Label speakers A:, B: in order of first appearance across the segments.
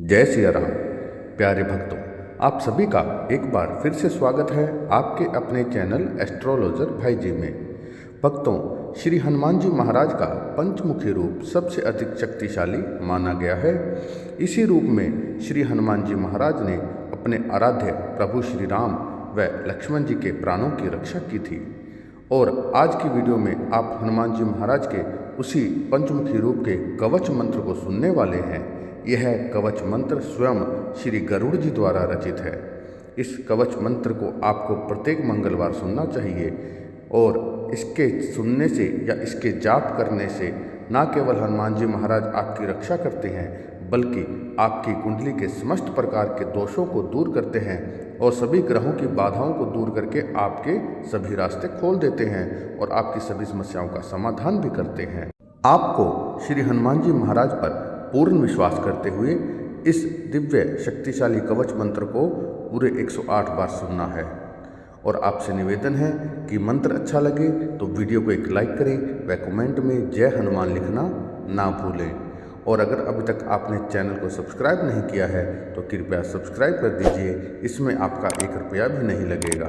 A: जय सिया राम। प्यारे भक्तों, आप सभी का एक बार फिर से स्वागत है आपके अपने चैनल एस्ट्रोलॉजर भाई जी में। भक्तों, श्री हनुमान जी महाराज का पंचमुखी रूप सबसे अधिक शक्तिशाली माना गया है। इसी रूप में श्री हनुमान जी महाराज ने अपने आराध्य प्रभु श्री राम व लक्ष्मण जी के प्राणों की रक्षा की थी। और आज की वीडियो में आप हनुमान जी महाराज के उसी पंचमुखी रूप के कवच मंत्र को सुनने वाले हैं। यह कवच मंत्र स्वयं श्री गरुड़ जी द्वारा रचित है। इस कवच मंत्र को आपको प्रत्येक मंगलवार सुनना चाहिए और इसके सुनने से या इसके जाप करने से न केवल हनुमान जी महाराज आपकी रक्षा करते हैं, बल्कि आपकी कुंडली के समस्त प्रकार के दोषों को दूर करते हैं और सभी ग्रहों की बाधाओं को दूर करके आपके सभी रास्ते खोल देते हैं और आपकी सभी समस्याओं का समाधान भी करते हैं। आपको श्री हनुमान जी महाराज पर पूर्ण विश्वास करते हुए इस दिव्य शक्तिशाली कवच मंत्र को पूरे 108 बार सुनना है। और आपसे निवेदन है कि मंत्र अच्छा लगे तो वीडियो को एक लाइक करें व कमेंट में जय हनुमान लिखना ना भूलें। और अगर अभी तक आपने चैनल को सब्सक्राइब नहीं किया है तो कृपया सब्सक्राइब कर दीजिए, इसमें आपका 1 रुपया भी नहीं लगेगा।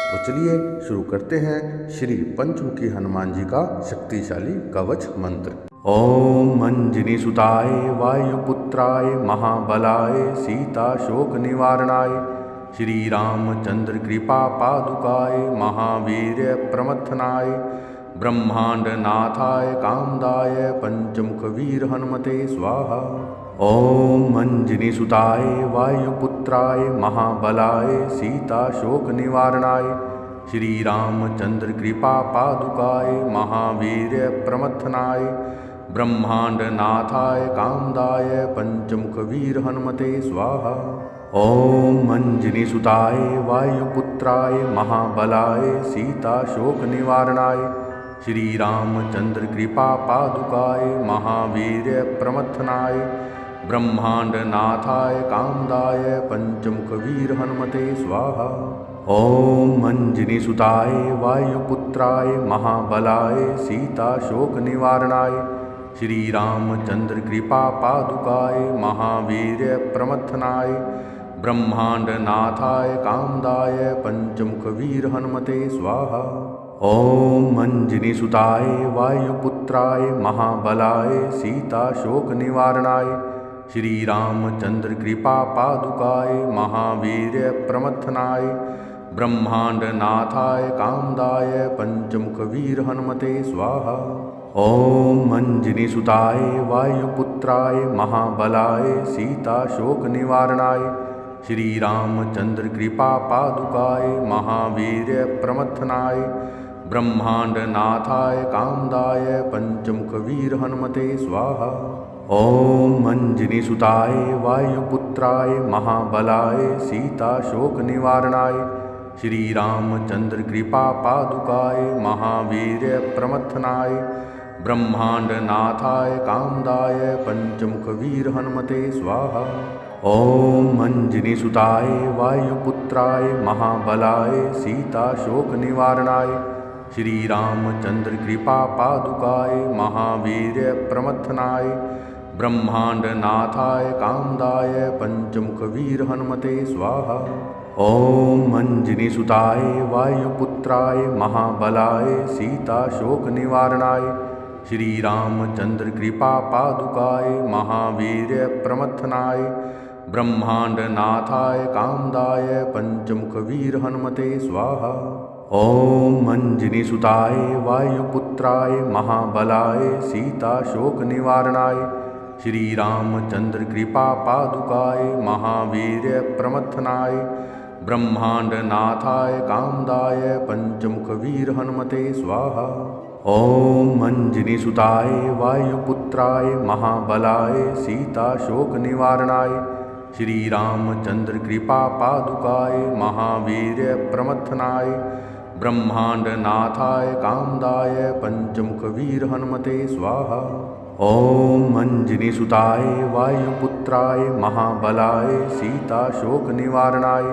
A: तो चलिए शुरू करते हैं श्री पंचमुखी हनुमान जी का शक्तिशाली कवच मंत्र। ओम अंजनी सुताय वायुपुत्राय महाबलाय सीता शोक निवारणाय श्री रामचंद्र कृपा पादुकाय महावीर प्रमथनाय ब्रह्मांड नाथाय कामदाय पंचमुख वीर हनुमते स्वाहा। ओम अंजनी सुताय वायुपुत्राय महाबलाय सीता शोक निवारणाय श्री रामचंद्र कृपा पादुकाय महावीर प्रमथनाय ब्रह्मांड नाथाय कामदाय पंचमुख वीर हनुमते स्वाहा। ओम अंजनी सुताय वायुपुत्राय महाबलाय सीता शोक निवारणाय श्री रामचंद्र कृपा पादुकाय महावीर प्रमथनाय ब्रह्मांड नाथाय कामदाय पंचमुख वीर हनुमते स्वाहा। ओम अंजनी सुताय वायुपुत्राय महाबलाय सीता शोक निवारणाय श्री रामचंद्र कृपा पादुकाय महावीर प्रमथनाय ब्रह्मांड नाथाय कामदाय पंचमुख वीर हनुमते स्वाहा। ओम अंजनी सुताय वायुपुत्राय महाबलाय सीता शोक निवारणाय श्री रामचंद्र कृपा पादुकाय महावीर प्रमथनाय ब्रह्मांड नाथाय कामदाय पंचमुख वीर हनुमते स्वाहा। ओम अंजनी सुताय वायुपुत्राय महाबलाय सीता शोक निवारणाय श्री रामचंद्र कृपा पादुकाय महावीर प्रमथनाय ब्रह्मांड नाथाय कामदाय पंचमुख वीर हनुमते स्वाहा। ओम अंजनी सुताय वायुपुत्राय महाबलाय सीता शोक निवारणाय श्री रामचंद्र कृपा पादुकाय महावीर प्रमथनाय ब्रह्मांड नाथाय कामदाय पंचमुख वीर हनुमते स्वाहा। ओम अंजनी सुताय वायुपुत्राय महाबलाय सीता शोक निवारणाय श्री रामचंद्र कृपा पादुकाय महावीर प्रमथनाय ब्रह्मांड नाथाय कामदाय पंचमुख वीर हनुमते स्वाहा। ओम अंजनी सुताय वायुपुत्राय महाबलाय सीता शोक निवारणाय श्री रामचंद्र कृपा पादुकाय महावीर प्रमथनाय ब्रह्मांड नाथाय कामदाय पंचमुख वीर हनुमते स्वाहा। ओम अंजनी सुताय वायुपुत्राय महाबलाय सीता शोक निवारणाय श्री रामचंद्र कृपा पादुकाय महावीर प्रमथनाय ब्रह्मांड नाथाय कामदाय पंचमुख वीर हनुमते स्वाहा। ओम अंजनी सुताय वायुपुत्राय महाबलाय सीता शोक निवारणाय श्री रामचंद्र कृपा पादुकाय महावीर प्रमथनाय ब्रह्मांड नाथाय कामदाय पंचमुख वीर हनुमते स्वाहा। ओम अंजनी सुताय वायुपुत्राय महाबलाय सीता शोक निवारणाय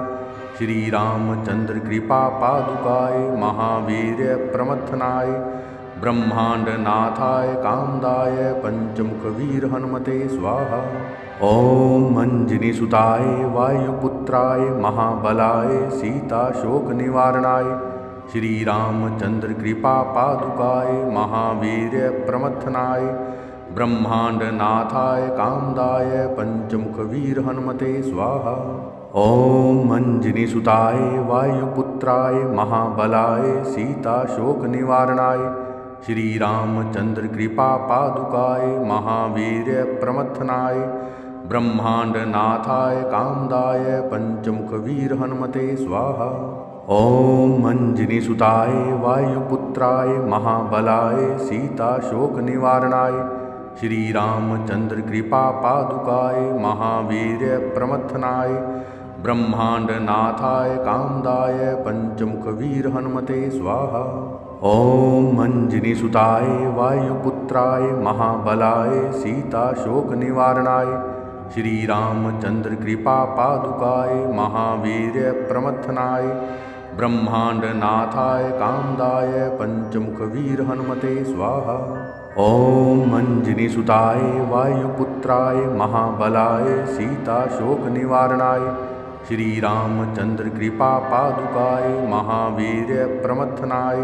A: श्री रामचंद्र कृपा पादुकाय महावीर प्रमथनाय ब्रह्मांडनाथाय कामदाय पंचमुखवीर हनुमते स्वाहा। ओम अंजनीसुताय वायुपुत्राय महाबलाय सीताशोक निवारणाय श्री रामचंद्र कृपा पादुकाय महावीर प्रमथनाय ब्रह्मांडनाथाय कामदाय पंचमुखवीर हनुमते स्वाहा। ओम अंजनीसुताय वायुपुत्राय महाबलाय सीताशोक निवारणाय श्री रामचंद्र कृपा पादुकाय महावीर प्रमथनाय ब्रह्मांडनाथाय कामदाय पंचमुखवीर हनुमते स्वाहा। ओम अंजनीसुताय वायुपुत्राय महाबलाय सीताशोक निवारणाय श्री रामचंद्र कृपा पादुकाय महावीर प्रमथनाय ब्रह्मांडनाथाय कामदाय पंचमुखवीर हनुमते स्वाहा। ओम अंजनीसुताय वायुपुत्राय महाबलाय सीताशोक निवारणाय श्री रामचंद्र कृपा पादुकाय महावीर प्रमथनाय ब्रह्मांडनाथाय कामदाय पंचमुखवीर हनुमते स्वाहा। ओम अंजनीसुताय वायुपुत्राय महाबलाय सीताशोक निवारणाय श्री रामचंद्र कृपा पादुकाय महावीर प्रमथनाय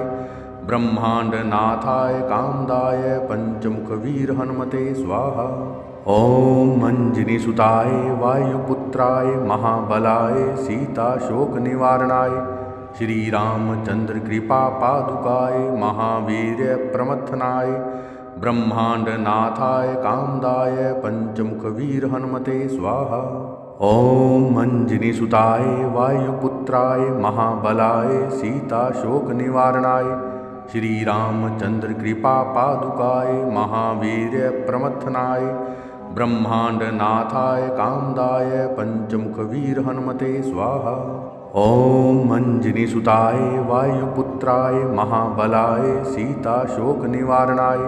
A: ब्रह्मांडनाथाय कामदाय पंचमुखवीर हनुमते स्वाहा। ओम अंजनीसुताय वायुपुत्राय महाबलाय सीताशोक निवारणाय श्री रामचंद्र कृपा पादुकाय महावीर प्रमथनाय ब्रह्मांडनाथाय कामदाय पंचमुखवीर हनुमते स्वाहा। ओम अंजनीसुताय वायुपुत्राय महाबलाय सीताशोक निवारणाय श्री रामचंद्र कृपा पादुकाय महावीर प्रमथनाय ब्रह्मांडनाथाय कामदाय पंचमुखवीर हनुमते स्वाहा। ओम अंजनीसुताय वायुपुत्राय महाबलाय सीताशोक निवारणाय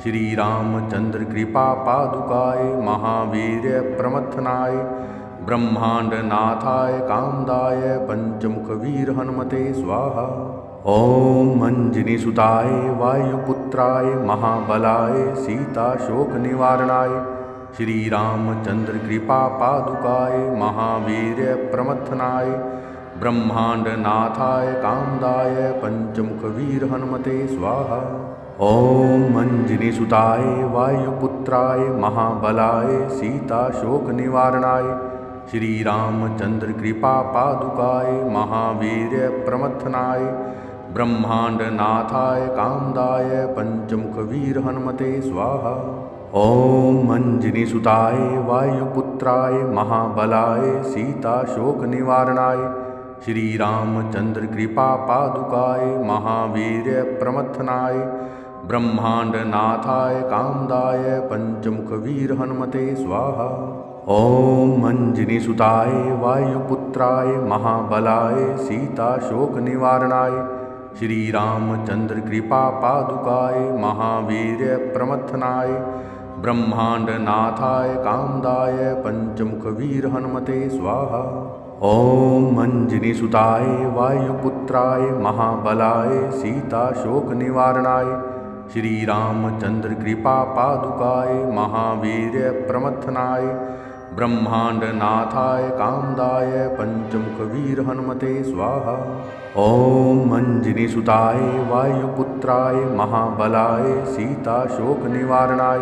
A: श्री रामचंद्र कृपा पादुकाय महावीर प्रमथनाय ब्रह्मांडनाथाय कामदाय पंचमुखवीर हनुमते स्वाहा। ओम अंजनीसुताय वायुपुत्राय महाबलाय सीताशोक निवारणाय श्री रामचंद्र कृपा पादुकाय महावीर प्रमथनाय ब्रह्मांडनाथाय कामदाय पंचमुखवीर हनुमते स्वाहा। ओम अंजनीसुताय वायुपुत्राय महाबलाय सीताशोक निवारणाय श्री रामचंद्र कृपा पादुकाय महावीर प्रमथनाय ब्रह्मांडनाथाय कामदाय पंचमुखवीर हनुमते स्वाहा। ओम अंजनीसुताय वायुपुत्राय महाबलाय सीताशोक निवारणाय श्री रामचंद्र कृपा पादुकाय महावीर प्रमथनाय ब्रह्मांडनाथाय कामदाय पंचमुखवीर हनुमते स्वाहा। ओम अंजनीसुताय वायुपुत्राय महाबलाय सीताशोक निवारणाय श्री रामचंद्र कृपा पादुकाय महावीर प्रमथनाय ब्रह्मांडनाथाय कामदाय पंचमुखवीर हनुमते स्वाहा। ओम अंजनीसुताय वायुपुत्राय महाबलाय सीताशोक निवारणाय श्री रामचंद्र कृपा पादुकाय महावीर प्रमथनाय ब्रह्मांडनाथाय कामदाय पंचमुखवीर हनुमते स्वाहा। ओम अंजनीसुताय वायुपुत्राय महाबलाय सीताशोक निवारणाय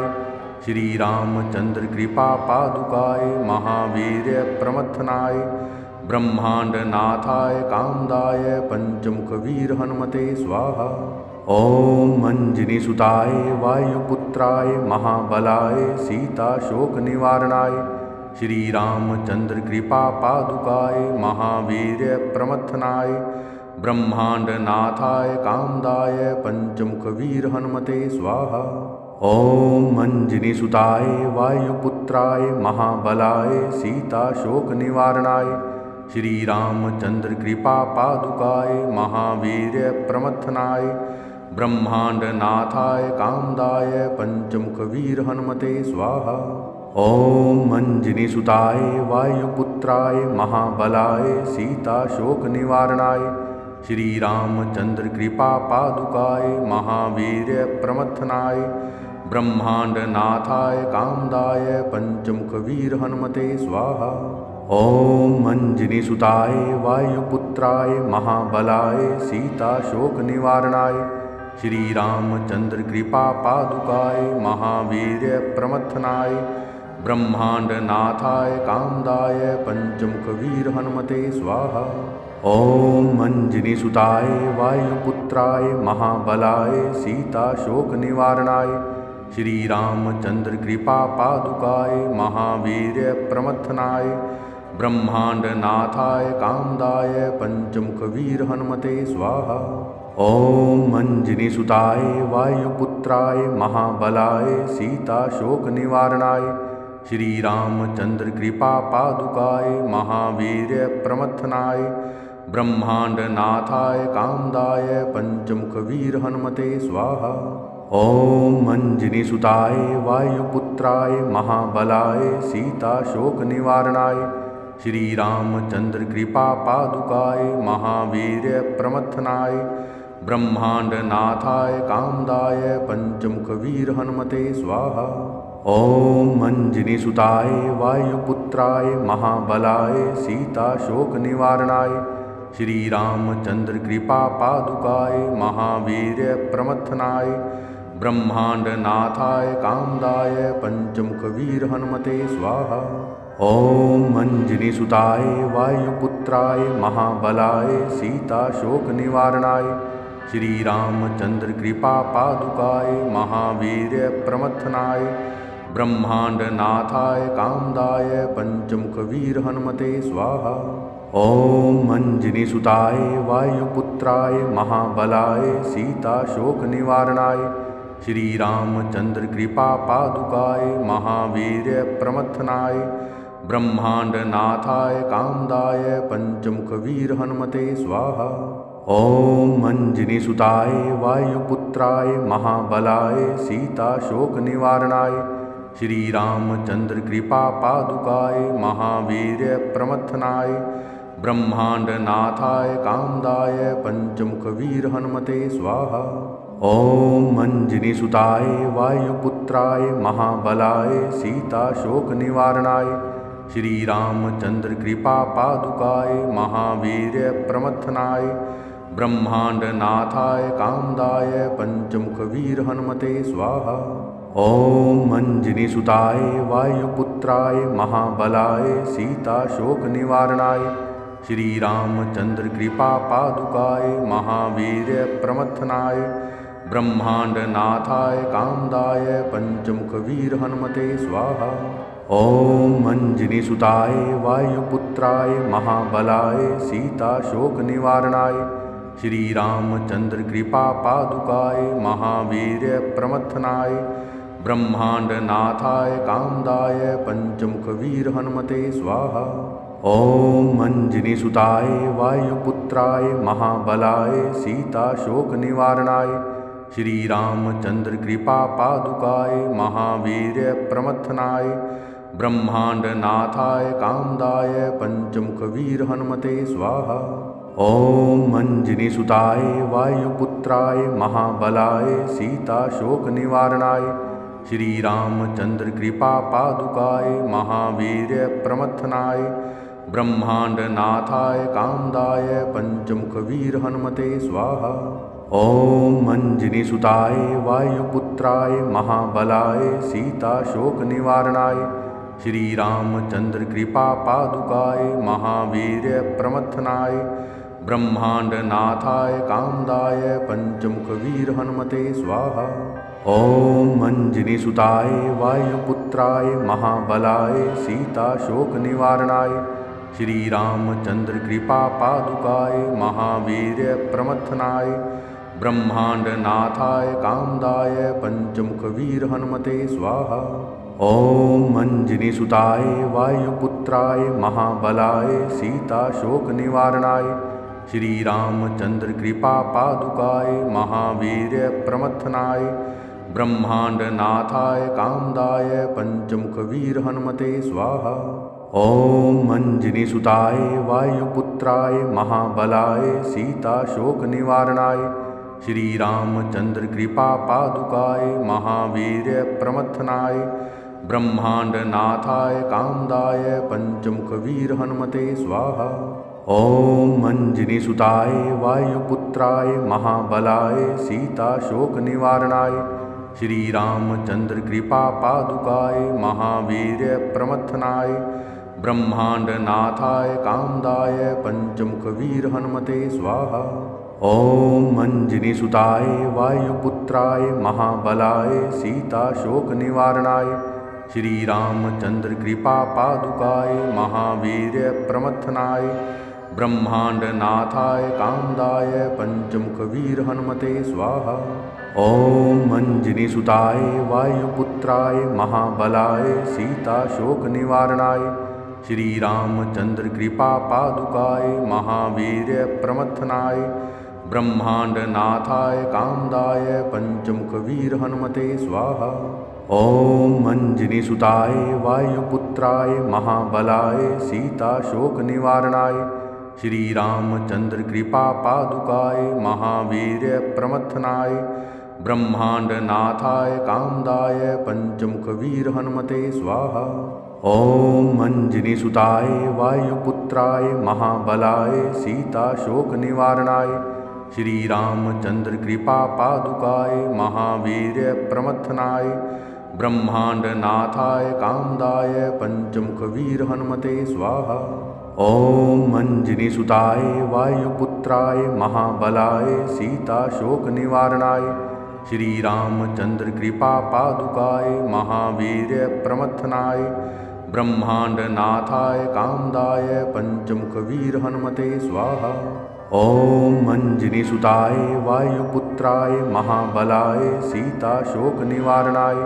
A: श्री रामचंद्र कृपा पादुकाय महावीर प्रमथनाय ब्रह्मांडनाथाय कामदाय पंचमुखवीर हनुमते स्वाहा। ओम अंजनीसुताय वायुपुत्राय महाबलाय सीताशोक निवारणाय श्री रामचंद्र कृपा पादुकाय महावीर प्रमथनाय ब्रह्मांडनाथाय कामदाय पंचमुखवीर हनुमते स्वाहा। ओम अंजनीसुताय वायुपुत्राय महाबलाय सीताशोक निवारणाय श्री रामचंद्र कृपा पादुकाय महावीर प्रमथनाय ब्रह्मांडनाथाय कामदाय पंचमुखवीर हनुमते स्वाहा। ओम अंजनीसुताय वायुपुत्राय महाबलाय सीताशोक निवारणाय श्री रामचंद्र कृपा पादुकाय महावीर्य प्रमथनाय ब्रह्मांड नाथाय कामदाय पंचमुख वीर हनुमते स्वाहा। ओम अंजनी सुताय वायुपुत्राय महाबलाय सीता शोक निवारणाय श्री रामचंद्र कृपा पादुकाय महावीर्य प्रमथनाय ब्रह्मांड नाथाय कामदाय पंचमुख वीर हनुमते स्वाहा। ओम अंजनी सुताय वायुपुत्राय महाबलाय सीता शोक निवारणाय श्री रामचंद्र कृपा पादुकाय महावीर्य प्रमथनाय ब्रह्मांड नाथाय कामदाय पंचमुख वीर हनुमते स्वाहा। ओम अंजनी सुताय वायुपुत्राय महाबलाय सीता शोक निवारणाय श्री रामचंद्र कृपा पादुकाय महावीर्य प्रमथनाय ब्रह्मांड नाथाय कामदाय पंचमुख वीर हनुमते स्वाहा। ओम अंजनी सुताय वायुपुत्राय महाबलाय सीता शोक निवारणाय श्री रामचंद्र कृपा पादुकाय महावीर्य प्रमथनाय ब्रह्मांड नाथाय कामदाय पंचमुख वीर हनुमते स्वाहा। ओम अंजनी सुताय वायुपुत्राय महाबलाय सीता शोक निवारणाय श्री रामचंद्र कृपा पादुकाय महावीर्य प्रमथनाय ब्रह्मांड नाथाय कामदाय पंचमुख वीर हनुमते स्वाहा। ओम अंजनी सुताय वायुपुत्राय महाबलाय सीता शोक निवारणाय श्री रामचंद्र कृपा पादुकाय महावीर्य प्रमथनाय ब्रह्मांड नाथाय कामदाय पंचमुख वीर हनुमते स्वाहा। ओम अंजनी सुताय वायुपुत्राय महाबलाय सीता शोक निवारणाय श्री रामचंद्र कृपा पादुकाय महावीर्य प्रमथनाय ब्रह्मांड नाथाय कामदाय पंचमुख वीर हनुमते स्वाहा। ओम अंजनी सुताय वायुपुत्राय महाबलाय सीता शोक निवारणाय श्री रामचंद्र कृपा पादुकाय महावीर्य प्रमथनाय ब्रह्मांड नाथाय कामदाय पंचमुख वीर हनुमते स्वाहा। ओम अंजनी सुताय वायुपुत्राय महाबलाय सीता शोक निवारणाय श्री रामचंद्र कृपा पादुकाय महावीर्य प्रमथनाय ब्रह्मांड नाथाय कामदाय पंचमुख वीर हनुमते स्वाहा। ओम अंजनी सुताय वायुपुत्राय महाबलाय सीता शोक निवारणाय श्री रामचंद्र कृपा पादुकाय महावीर्य प्रमथनाय ब्रह्मांड नाथाय कामदाय पंचमुख वीर हनुमते स्वाहा। ओम अंजनी सुताय वायुपुत्राय महाबलाय सीता शोक निवारणाय श्री रामचंद्र कृपा पादुकाय महावीर्य प्रमथनाय ब्रह्मांड नाथाय कामदाय पंचमुख वीर हनुमते स्वाहा। ओम अंजनी सुताय वायुपुत्राय महाबलाय सीता शोक निवारणाय श्री रामचंद्र कृपा पादुकाय महावीर्य प्रमथनाय ब्रह्मांड नाथाय कामदाय पंचमुख वीर हनुमते स्वाहा। ओम अंजनी सुताय वायुपुत्राय महाबलाय सीता शोक निवारणाय श्री रामचंद्र कृपा पादुकाय महावीर्य प्रमथनाय ब्रह्मांड नाथाय कामदाय पंचमुख वीर हनुमते स्वाहा। ओम अंजनी सुताय वायुपुत्राय महाबलाय सीता शोक निवारणाय श्री रामचंद्र कृपा पादुकाय महावीर्य प्रमथनाय ब्रह्मांड नाथाय कामदाय पंचमुख वीर हनुमते स्वाहा। ओम अंजनी सुताय वायुपुत्राय महाबलाय सीता शोक निवारणाय श्री रामचंद्र कृपा पादुकाय महावीर्य प्रमथनाय ब्रह्मांड नाथाय कामदाय पंचमुख वीर हनुमते स्वाहा। ओम अंजनी सुताय वायुपुत्राय महाबलाय सीता शोक निवारणाय श्री रामचंद्र कृपा पादुकाय महावीर्य प्रमथनाय ब्रह्मांड नाथाय कामदाय पंचमुख वीर हनुमते स्वाहा। ॐ मञ्जिनीसुताय वायुपुत्राय महाबलाय सीताशोकनिवारणाय श्रीरामचन्द्रकृपापादुकाय महावीर्यप्रमथनाय ब्रह्माण्डनाथाय कामदाय पञ्चमुखवीरहनुमते स्वाहा। ॐ मञ्जिनीसुताय वायुपुत्राय महाबलाय सीताशोकनिवारणाय श्रीरामचन्द्रकृपापादुकाय महावीर्यप्रमथनाय ब्रह्माण्डनाथाय कामदाय पञ्चमुखवीरहनुमते स्वाहा। ॐ मञ्जिनीसुताय वायुपुत्राय महाबलाय सीताशोकनिवारणाय श्रीरामचन्द्रकृपापादुकाय महावीर्यप्रमथनाय ब्रह्माण्डनाथाय कामदाय पञ्चमुखवीरहनुमते स्वाहा। ॐ मञ्जिनीसुताय वायुपुत्राय महाबलाय सीताशोकनिवारणाय श्रीरामचन्द्रकृपापादुकाय महावीर्यप्रमथनाय ब्रह्माण्डनाथाय कामदाय पञ्चमुखवीरहनुमते स्वाहा। ॐ मञ्जिनीसुताय वायुपुत्राय महाबलाय सीताशोकनिवारणाय श्रीरामचन्द्रकृपापादुकाय महावीर्यप्रमथनाय ब्रह्माण्डनाथाय कामदाय पञ्चमुखवीरहनुमते स्वाहा। ॐ मञ्जिनीसुताय वायुपुत्राय महाबलाय सीताशोकनिवारणाय श्रीरामचन्द्रकृपापादुकाय महावीर्यप्रमथनाय ब्रह्माण्डनाथाय कामदाय पञ्चमुखवीरहनुमते स्वाहा। ॐ मञ्जिनीसुताय वायुपुत्राय महाबलाय सीताशोकनिवारणाय श्रीरामचन्द्रकृपापादुकाय महावीर्यप्रमथनाय ब्रह्माण्डनाथाय कामदाय पञ्चमुखवीरहनुमते स्वाहा। ॐ मञ्जिनीसुताय वायुपुत्राय महाबलाय सीताशोकनिवारणाय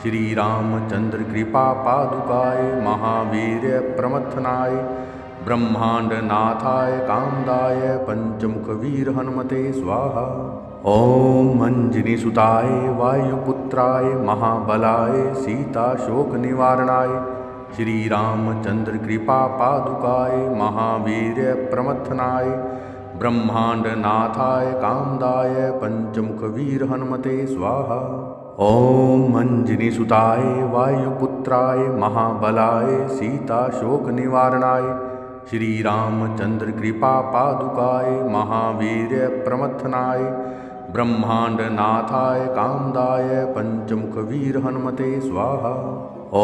A: श्रीरामचन्द्रकृपापादुकाय महावीर्यप्रमथनाय ब्रह्माण्डनाथाय कामदाय पञ्चमुखवीरहनुमते स्वाहा। ॐ मञ्जिनीसुताय वायुपुत्राय महाबलाय सीताशोकनिवारणाय श्रीरामचन्द्रकृपापादुकाय महावीर्यप्रमथनाय ब्रह्माण्डनाथाय कामदाय पञ्चमुखवीरहनुमते स्वाहा। ॐ मञ्जिनीसुताय वायुपुत्राय महाबलाय सीताशोकनिवारणाय श्रीरामचन्द्रकृपापादुकाय महावीर्यप्रमथनाय ब्रह्माण्डनाथाय कामदाय पञ्चमुखवीरहनुमते स्वाहा। ॐ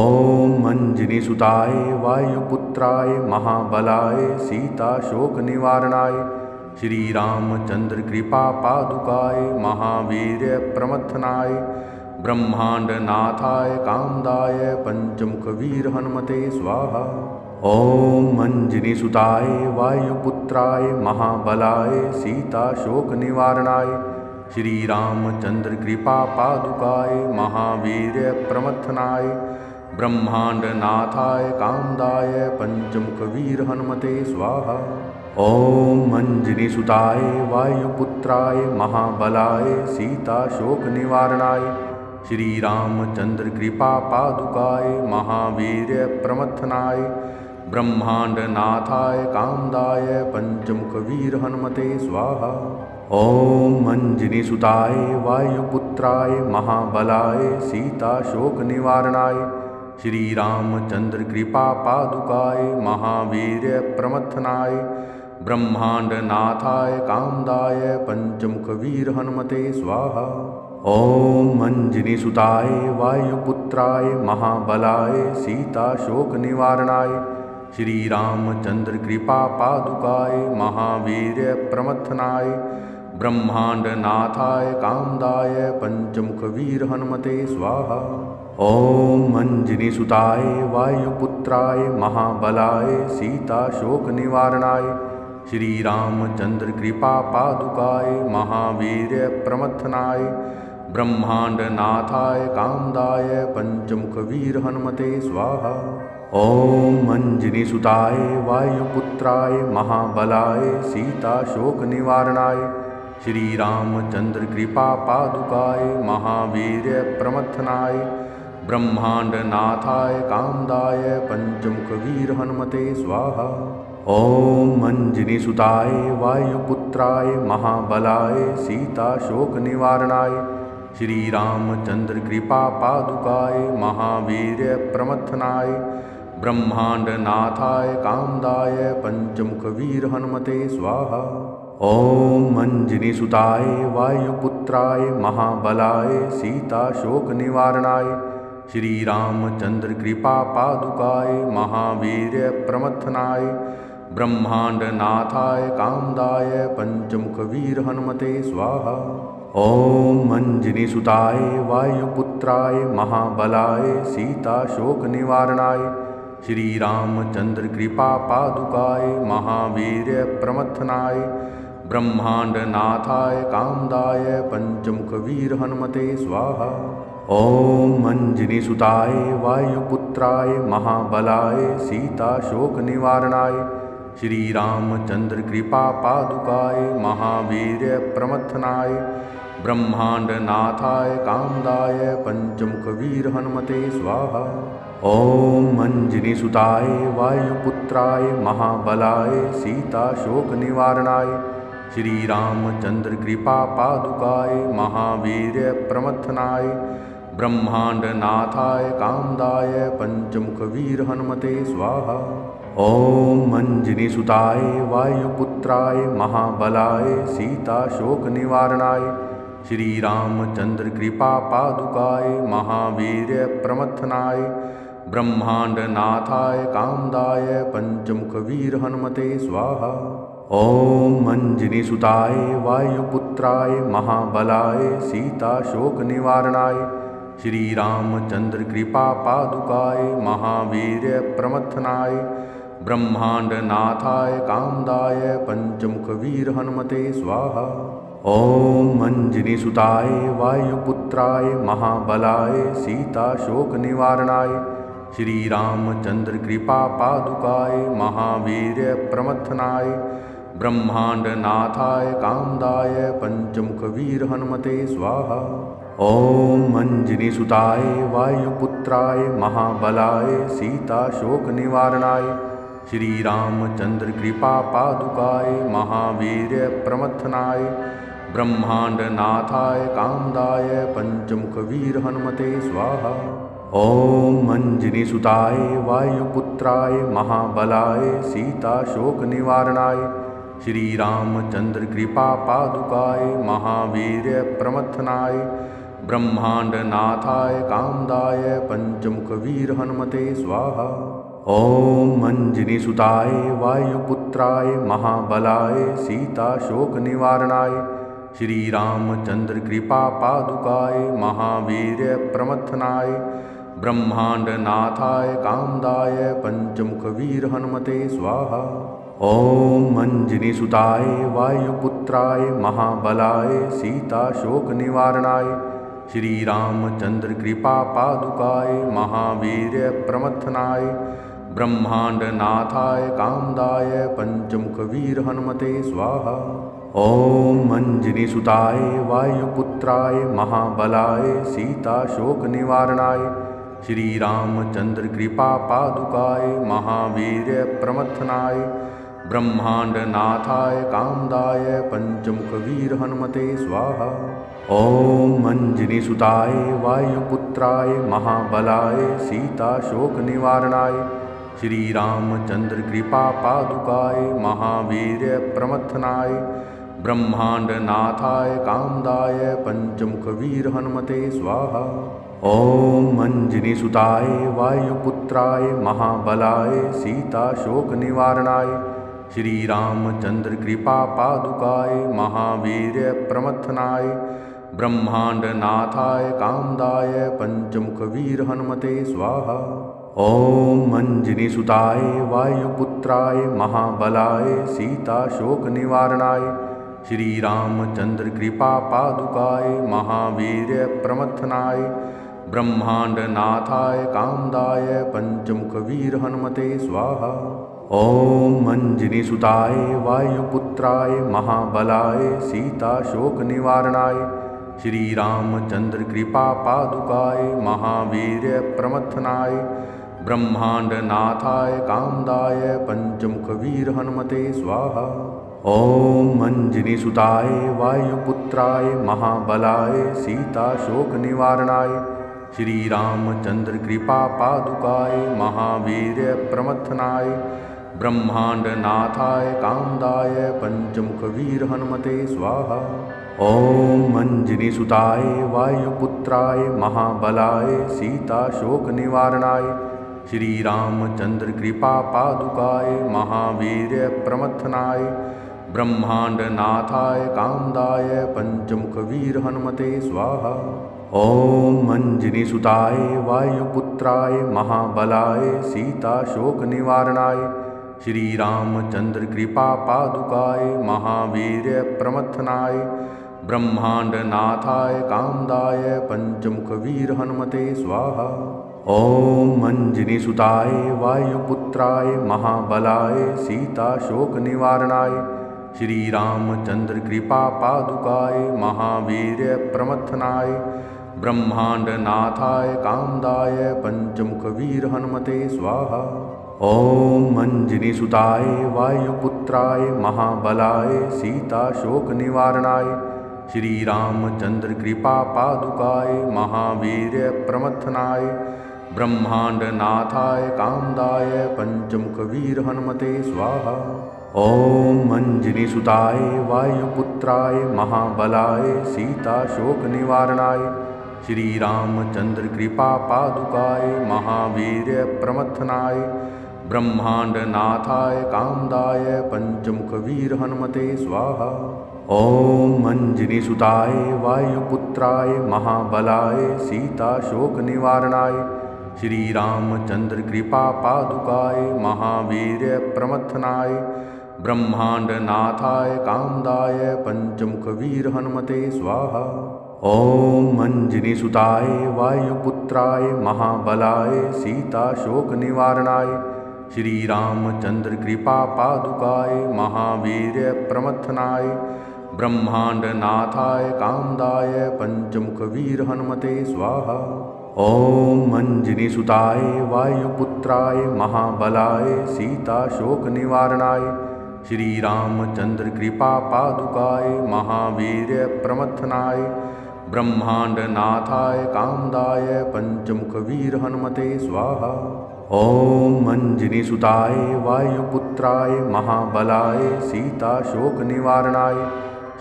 A: मञ्जिनीसुताय वायुपुत्राय महाबलाय सीताशोकनिवारणाय श्रीरामचन्द्रकृपापादुकाय महावीर्यप्रमथनाय ब्रह्माण्डनाथाय कामदाय पञ्चमुखवीरहनुमते स्वाहा। ॐ मञ्जिनीसुताय वायुपुत्राय महाबलाय सीताशोकनिवारणाय श्रीरामचन्द्रकृपापादुकाय महावीर्यप्रमथनाय ब्रह्माण्डनाथाय कामदाय पञ्चमुखवीरहनुमते स्वाहा। ॐ मञ्जिनीसुताय वायुपुत्राय महाबलाय सीताशोकनिवारणाय श्रीरामचन्द्रकृपापादुकाय महावीर्यप्रमथनाय ब्रह्माण्डनाथाय कामदाय पञ्चमुखवीरहनुमते स्वाहा। ॐ मञ्जिनीसुताय वायुपुत्राय महाबलाय सीताशोकनिवारणाय श्रीरामचन्द्रकृपापादुकाय महावीर्यप्रमथनाय ब्रह्माण्डनाथाय कामदाय पञ्चमुखवीरहनुमते स्वाहा। ॐ मञ्जिनीसुताय वायुपुत्राय महाबलाय सीताशोकनिवारणाय श्रीरामचन्द्रकृपापादुकाय महावीर्यप्रमथनाय ब्रह्माण्डनाथाय कामदाय पञ्चमुखवीरहनुमते स्वाहा। ॐ मञ्जिनीसुताय वायुपुत्राय महाबलाय सीताशोकनिवारणाय श्रीरामचन्द्रकृपापादुकाय महावीर्यप्रमथनाय ब्रह्माण्डनाथाय कामदाय पञ्चमुखवीरहनुमते स्वाहा। ॐ मञ्जिनीसुताय वायुपुत्राय महाबलाय सीताशोकनिवारणाय श्रीरामचन्द्रकृपापादुकाय महावीर्यप्रमथनाय ब्रह्मांडनाथाय कामदाय पंचमुखवीर हनुमते स्वाहा। ओम अंजनीसुताय वायुपुत्राय महाबलाय सीताशोक निवारणाय श्री रामचंद्र कृपा पादुकाय महावीर प्रमथनाय ब्रह्मांडनाथाय कामदाय पंचमुखवीर हनुमते स्वाहा। ओम अंजनीसुताय वायुपुत्राय महाबलाय सीताशोक निवारणाय श्री रामचंद्र कृपा पादुकाय महावीर प्रमथनाय ब्रह्मांडनाथाय कामदाय पंचमुखवीर हनुमते स्वाहा। ओम अंजनीसुताय वायुपुत्राय महाबलाय सीताशोक निवारणाय श्री रामचंद्र कृपा पादुकाय महावीर प्रमथनाय ब्रह्मांडनाथाय कामदाय पंचमुखवीर हनुमते स्वाहा। ओम अंजनीसुताय वायुपुत्राय महाबलाय सीताशोक निवारणाय श्री रामचंद्र कृपा पादुकाय महावीर प्रमथनाय ब्रह्मांडनाथाय कामदाय पंचमुखवीर हनुमते स्वाहा। ओम अंजनीसुताय वायुपुत्राय महाबलाय सीताशोक निवारणाय श्री रामचंद्र कृपा पादुकाय महावीर प्रमथनाय ब्रह्मांडनाथाय कामदाय पंचमुखवीर हनुमते स्वाहा। ओम अंजनीसुताय वायुपुत्राय महाबलाय सीताशोक निवारणाय श्री रामचंद्र कृपा पादुकाय महावीर प्रमथनाय ब्रह्मांडनाथाय कामदाय पंचमुखवीर हनुमते स्वाहा। ओम अंजनीसुताय वायुपुत्राय महाबलाय सीताशोक निवारणाय श्री रामचंद्र कृपा पादुकाय महावीर प्रमथनाय ब्रह्मांडनाथाय कामदाय पंचमुखवीर हनुमते स्वाहा। ओम अंजनीसुताय वायुपुत्राय महाबलाय सीताशोक निवारणाय श्री रामचंद्र कृपा पादुकाय महावीर प्रमथनाय ब्रह्मांडनाथाय कामदाय पंचमुखवीर हनुमते स्वाहा। ओम अंजनीसुताय वायुपुत्राय महाबलाय सीताशोक निवारणाय श्री रामचंद्र कृपा पादुकाय महावीर प्रमथनाय ब्रह्मांडनाथाय कामदाय पंचमुखवीर हनुमते स्वाहा। ओम अंजनीसुताय वायुपुत्राय महाबलाय सीताशोक निवारणाय श्री रामचंद्र कृपा पादुकाय महावीर प्रमथनाय ब्रह्मांडनाथाय कामदाय पंचमुखवीर हनुमते स्वाहा। ओम अंजनीसुताय वायुपुत्राय महाबलाय सीताशोक निवारणाय श्री रामचंद्र कृपा पादुकाय महावीर प्रमथनाय ब्रह्मांडनाथाय कामदाय पंचमुखवीर हनुमते स्वाहा। ओम अंजनीसुताय वायुपुत्राय महाबलाय सीताशोक निवारणाय श्री रामचंद्र कृपा पादुकाय महावीर प्रमथनाय ब्रह्मांडनाथाय कामदाय पंचमुखवीर हनुमते स्वाहा। ओम अंजनीसुताय वायुपुत्राय महाबलाय सीताशोक निवारणाय श्री रामचंद्र कृपा पादुकाय महावीर प्रमथनाय ब्रह्मांडनाथाय कामदाय पंचमुखवीर हनुमते स्वाहा। ओम अंजनीसुताय वायुपुत्राय महाबलाय सीताशोक निवारणाय श्री रामचंद्र कृपा पादुकाय महावीर प्रमथनाय ब्रह्मांडनाथाय कामदाय पंचमुखवीर हनुमते स्वाहा। ओम अंजनीसुताय वायुपुत्राय महाबलाय सीताशोक निवारणाय श्री रामचंद्र कृपा पादुकाय महावीर प्रमथनाय ब्रह्मांडनाथाय कामदाय पंचमुखवीर हनुमते स्वाहा। ओम अंजनीसुताय वायुपुत्राय महाबलाय सीताशोक निवारणाय श्री रामचंद्र कृपा पादुकाय महावीर प्रमथनाय ब्रह्मांडनाथाय कामदाय पंचमुखवीर हनुमते स्वाहा। ओम अंजनीसुताय वायुपुत्राय महाबलाय सीताशोक निवारणाय श्री रामचंद्र कृपा पादुकाय महावीर्य प्रमथनाय ब्रह्मांड नाथाय कामदाय पंचमुख वीर हनुमते स्वाहा। ओम अंजनी सुताय वायुपुत्राय महाबलाय सीता शोक निवारणाय श्री रामचंद्र कृपा पादुकाय महावीर्य प्रमथनाय ब्रह्मांड नाथाय कामदाय पंचमुख वीर हनुमते स्वाहा। ओम अंजनी सुताय वायुपुत्राय महाबलाय सीता शोक निवारणाय श्री रामचंद्र कृपा पादुकाय महावीर्य प्रमथनाय ब्रह्मांड नाथाय कामदाय पंचमुख वीर हनुमते स्वाहा। ओम अंजनी सुताय वायुपुत्राय महाबलाय सीता शोक निवारणाय श्री रामचंद्र कृपा पादुकाय महावीर्य प्रमथनाय ब्रह्मांड नाथाय कामदाय पंचमुख वीर हनुमते स्वाहा। ओम अंजनी सुताय वायुपुत्राय महाबलाय सीता शोक निवारणाय श्री रामचंद्र कृपा पादुकाय महावीर्य प्रमथनाय ब्रह्मांड नाथाय कामदाय पंचमुख वीर हनुमते स्वाहा। ओम अंजनी सुताय वायुपुत्राय महाबलाय सीता शोक निवारणाय श्री रामचंद्र कृपा पादुकाय महावीर्य प्रमथनाय ब्रह्मांड नाथाय कामदाय पंचमुख वीर हनुमते स्वाहा। ओम अंजनी सुताय वायुपुत्राय महाबलाय सीता शोक निवारणाय श्री रामचंद्र कृपा पादुकाय महावीर्य प्रमथनाय ब्रह्मांड नाथाय कामदाय पंचमुख वीर हनुमते स्वाहा। ओम अंजनी सुताय वायुपुत्राय महाबलाय सीता शोक निवारणाय श्री रामचंद्र कृपा पादुकाय महावीर्य प्रमथनाय ब्रह्मांड नाथाय कामदाय पंचमुख वीर हनुमते स्वाहा। ओम अंजनी सुताय वायुपुत्राय महाबलाय सीता शोक निवारणाय श्री रामचंद्र कृपा पादुकाय महावीर्य प्रमथनाय ब्रह्मांड नाथाय कामदाय पंचमुख वीर हनुमते स्वाहा। ओम अंजनी सुताय वायुपुत्राय महाबलाय सीता शोक निवारणाय श्री रामचंद्र कृपा पादुकाय महावीर्य प्रमथनाय ब्रह्मांड नाथाय कामदाय पंचमुख वीर हनुमते स्वाहा। ओम अंजनी सुताय वायुपुत्राय महाबलाय सीता शोक निवारणाय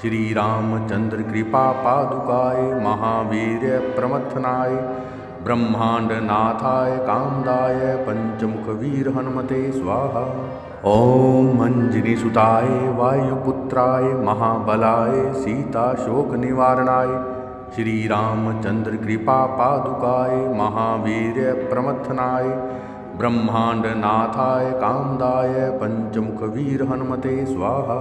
A: श्री रामचंद्र कृपा पादुकाय महावीर्य प्रमथनाय ब्रह्मांड नाथाय कामदाय पंचमुख वीर हनुमते स्वाहा। ओम अंजनी सुताय वायुपुत्राय महाबलाय सीता शोक निवारणाय श्री रामचंद्र कृपा पादुकाय महावीर्य प्रमथनाय ब्रह्मांड नाथाय कामदाय पंचमुख वीर हनुमते स्वाहा।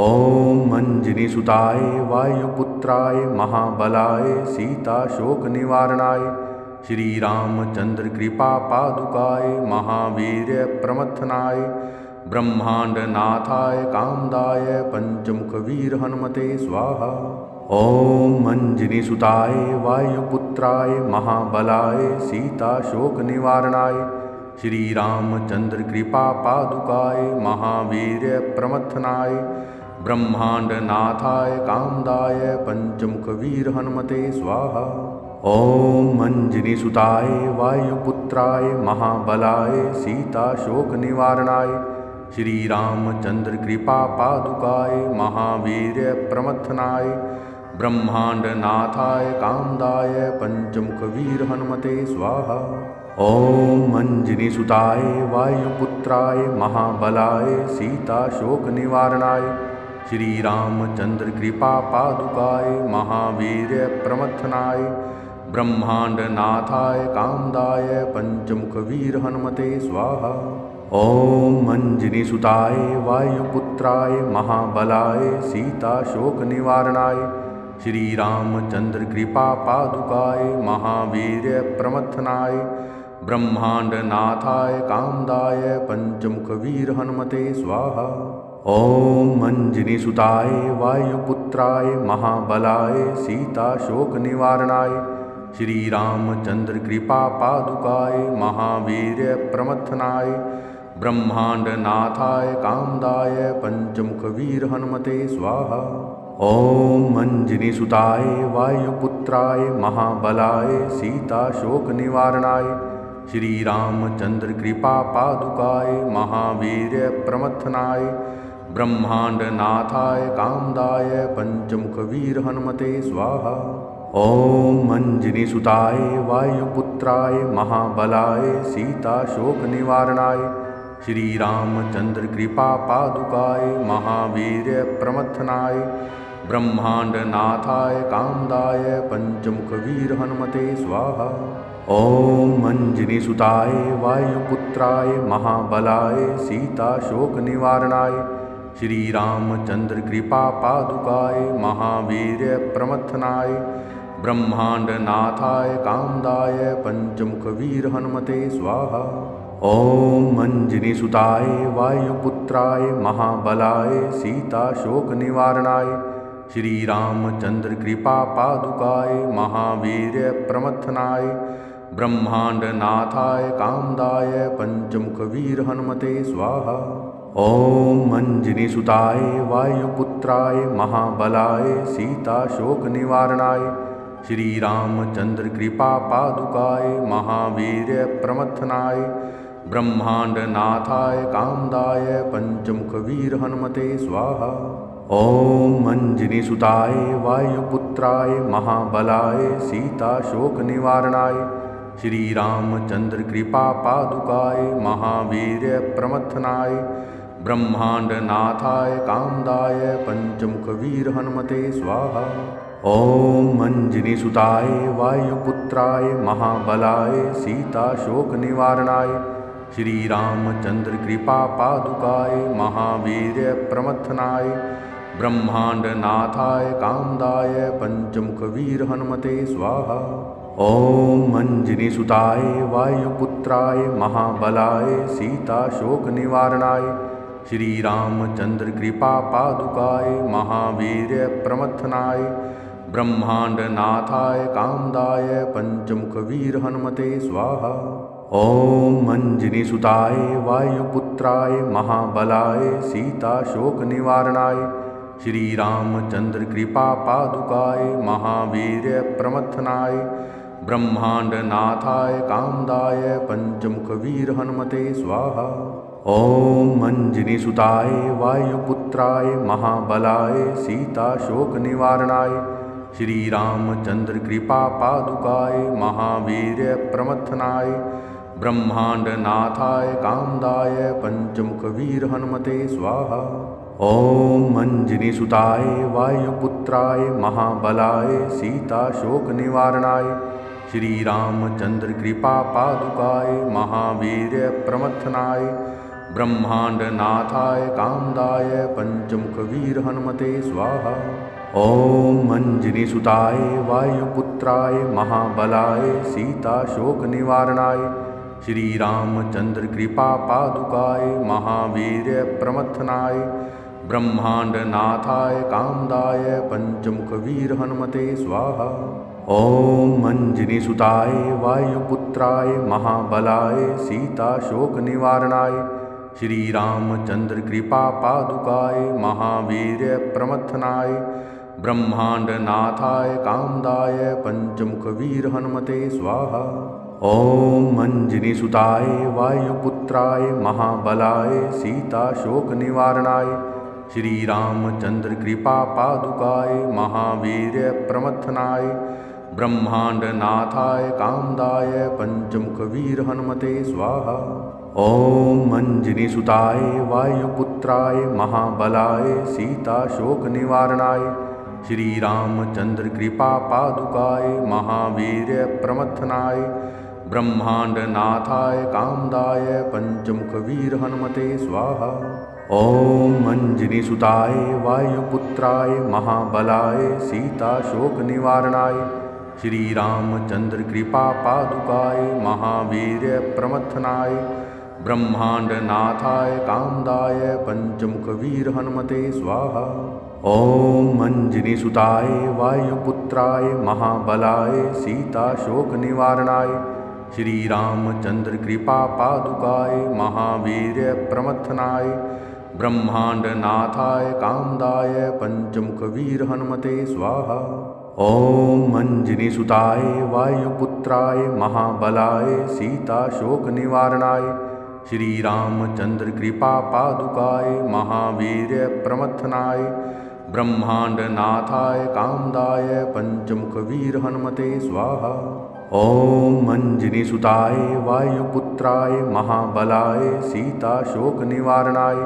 A: ओम अंजनी सुताय वायुपुत्राय महाबलाय सीता शोक निवारणाय श्री रामचंद्र कृपा पादुकाय महावीर्य प्रमथनाय ब्रह्मांड नाथाय कामदाय पंचमुख वीर हनुमते स्वाहा। ओम अंजनी सुताय वायुपुत्राय महाबलाय सीता शोक निवारणाय श्री रामचंद्र कृपा पादुकाय महावीर्य प्रमथनाय ब्रह्मांड नाथाय कामदाय पंचमुख वीर हनुमते स्वाहा। ओम अंजनी सुताय वायुपुत्राय महाबलाय सीता शोक निवारणाय श्री रामचंद्र कृपा पादुकाय महावीर्य प्रमथनाय ब्रह्मांड नाथाय कामदाय पंचमुख वीर हनुमते स्वाहा। ओम अंजनी सुताय वायुपुत्राय महाबलाय सीता शोक निवारणाय श्री रामचंद्र कृपा पादुकाय महावीर्य प्रमथनाय ब्रह्मांड नाथाय कामदाय पंचमुख वीर हनुमते स्वाहा। ओम अंजनी सुताय वायुपुत्राय महाबलाय सीता शोक निवारणाय श्री रामचंद्र कृपा पादुकाय महावीर्य प्रमथनाय ब्रह्मांड नाथाय कामदाय पंचमुख वीर हनुमते स्वाहा। ओम अंजनी सुताय वायुपुत्राय वायुपुत्राय महाबलाय सीताशोक निवारणाय श्री रामचंद्र कृपा पादुकाय महावीर्य प्रमथनाय ब्रह्मांड नाथाय कामदाय पंचमुख वीर हनुमते स्वाहा। ओम अंजनी सुताय वायुपुत्राय महाबलाय सीताशोक निवारणाय श्री रामचंद्र कृपा पादुकाय महावीर्य प्रमथनाय ब्रह्मांड नाथाय कामदाय पंचमुख वीर हनुमते स्वाहा। ओम अंजनी सुताय वायुपुत्राय महाबलाय सीताशोक निवारणाय श्री रामचंद्र कृपा पादुकाय महावीर्य प्रमथनाय ब्रह्मांड नाथाय कामदाय पंचमुख वीर हनुमते स्वाहा। ओम अंजनी सुताय वायुपुत्राय महाबलाय सीताशोक निवारणाय श्री रामचंद्र कृपा पादुकाय महावीर्य प्रमथनाय ब्रह्मांड नाथाय कामदाय पंचमुख वीर हनुमते स्वाहा। ओम अंजनी सुताय वायुपुत्राय महाबलाय सीताशोक निवारणाय श्री रामचंद्र कृपा पादुकाय महावीर्य प्रमथनाय ब्रह्मांड नाथाय कामदाय पंचमुख वीर हनुमते स्वाहा। ओम अंजनी सुताय वायुपुत्राय महाबलाय सीताशोक निवारणाय श्री रामचंद्र कृपा पादुकाय महावीर्य प्रमथनाय ब्रह्मांड नाथाय कामदाय पंचमुख वीर हनुमते स्वाहा। ओम अंजनी सुताय वायुपुत्राय महाबलाय सीताशोक निवारणाय श्री रामचंद्र कृपा पादुकाय महावीर्य प्रमथनाय ब्रह्मांड नाथाय कामदाय पंचमुख वीर हनुमते स्वाहा। ओम अंजनी सुताय वायुपुत्राय महाबलाय सीताशोक निवारणाय श्री रामचंद्र कृपा पादुकाय महावीर्य प्रमथनाय ब्रह्मांड नाथाय कामदाय पंचमुख वीर हनुमते स्वाहा। ओम अंजनी सुताय वायुपुत्राय महाबलाय सीताशोक निवारणाय श्री रामचंद्र कृपा पादुकाय महावीर्य प्रमथनाय ब्रह्मांड नाथाय कामदाय पंचमुख वीर हनुमते स्वाहा। ओम अंजनी सुताय वायुपुत्राय महाबलाय सीताशोक निवारणाय श्री रामचंद्र कृपा पादुकाय महावीर्य प्रमथनाय ब्रह्मांड नाथाय कामदाय पंचमुख वीर हनुमते स्वाहा। ओम अंजनी सुताय वायुपुत्राय महाबलाय सीताशोक निवारणाय श्री रामचंद्र कृपा पादुकाय महावीर्य प्रमथनाय ब्रह्मांड नाथाय कामदाय पंचमुख वीर हनुमते स्वाहा। ओम अंजनी सुताय वायुपुत्राय महाबलाय सीताशोक निवारणाय श्री रामचंद्र कृपा पादुकाय महावीर्य प्रमथनाय ब्रह्मांड नाथाय कामदाय पंचमुख वीर हनुमते स्वाहा। ओम अंजनी सुताय वायुपुत्राय महाबलाय सीताशोक निवारणाय श्री रामचंद्र कृपा पादुकाय महावीर्य प्रमथनाय ब्रह्मांड नाथाय कामदाय पंचमुख वीर हनुमते स्वाहा। ओम अंजनी सुताय वायुपुत्राय महाबलाय सीताशोक निवारणाय श्री रामचंद्र कृपा पादुकाय महावीर्य प्रमथनाय ब्रह्मांड नाथाय कामदाय पंचमुख वीर हनुमते स्वाहा। ओम अंजनी सुताय वायुपुत्राय महाबलाय सीताशोक निवारणाय श्री रामचंद्र कृपा पादुकाय महावीर्य प्रमथनाय ब्रह्मांड नाथाय कामदाय पंचमुख वीर हनुमते स्वाहा। ओम अंजनी सुताय वायुपुत्राय महाबलाय सीताशोक निवारणाय श्री रामचंद्र कृपा पादुकाय महावीर्य प्रमथनाय ब्रह्मांड नाथाय कामदाय पंचमुख वीर हनुमते स्वाहा। ओम अंजनी सुताय वायुपुत्राय महाबलाय सीताशोक निवारणाय श्री रामचंद्र कृपा पादुकाय महावीर्य प्रमथनाय ब्रह्मांड नाथाय कामदाय पंचमुख वीर हनुमते स्वाहा। ॐ मञ्जिनीसुताय वायुपुत्राय महाबलाय सीताशोकनिवारणाय श्रीरामचन्द्रकृपापादुकाय महावीर्यप्रमथनाय ब्रह्माण्डनाथाय कामदाय पञ्चमुखवीरहनुमते स्वाहा। ॐ मञ्जिनीसुताय वायुपुत्राय महाबलाय सीताशोकनिवारणाय श्रीरामचन्द्रकृपापादुकाय महावीर्यप्रमथनाय ब्रह्माण्डनाथाय कामदाय पञ्चमुखवीरहनुमते स्वाहा। ॐ मञ्जिनीसुताय वायुपुत्राय महाबलाय सीताशोकनिवारणाय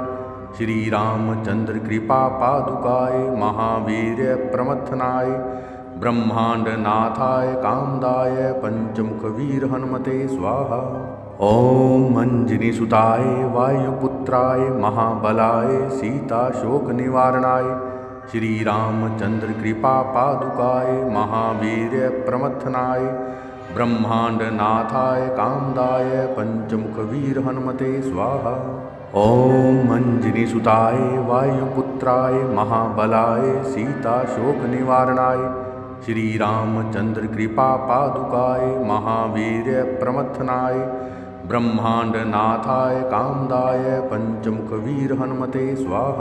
A: श्रीरामचन्द्रकृपापादुकाय महावीर्यप्रमथनाय ब्रह्माण्डनाथाय कामदाय पञ्चमुखवीरहनुमते स्वाहा। ॐ मञ्जिनीसुताय वायुपुत्राय महाबलाय सीताशोकनिवारणाय श्रीरामचन्द्रकृपापादुकाय महावीर्यप्रमथनाय ब्रह्माण्डनाथाय कामदाय पञ्चमुखवीरहनुमते स्वाहा। ॐ मञ्जिनीसुताय वायुपुत्राय महाबलाय सीताशोकनिवारणाय श्रीरामचन्द्रकृपापादुकाय महावीर्यप्रमथनाय ब्रह्माण्डनाथाय कामदाय पञ्चमुखवीरहनुमते स्वाहा।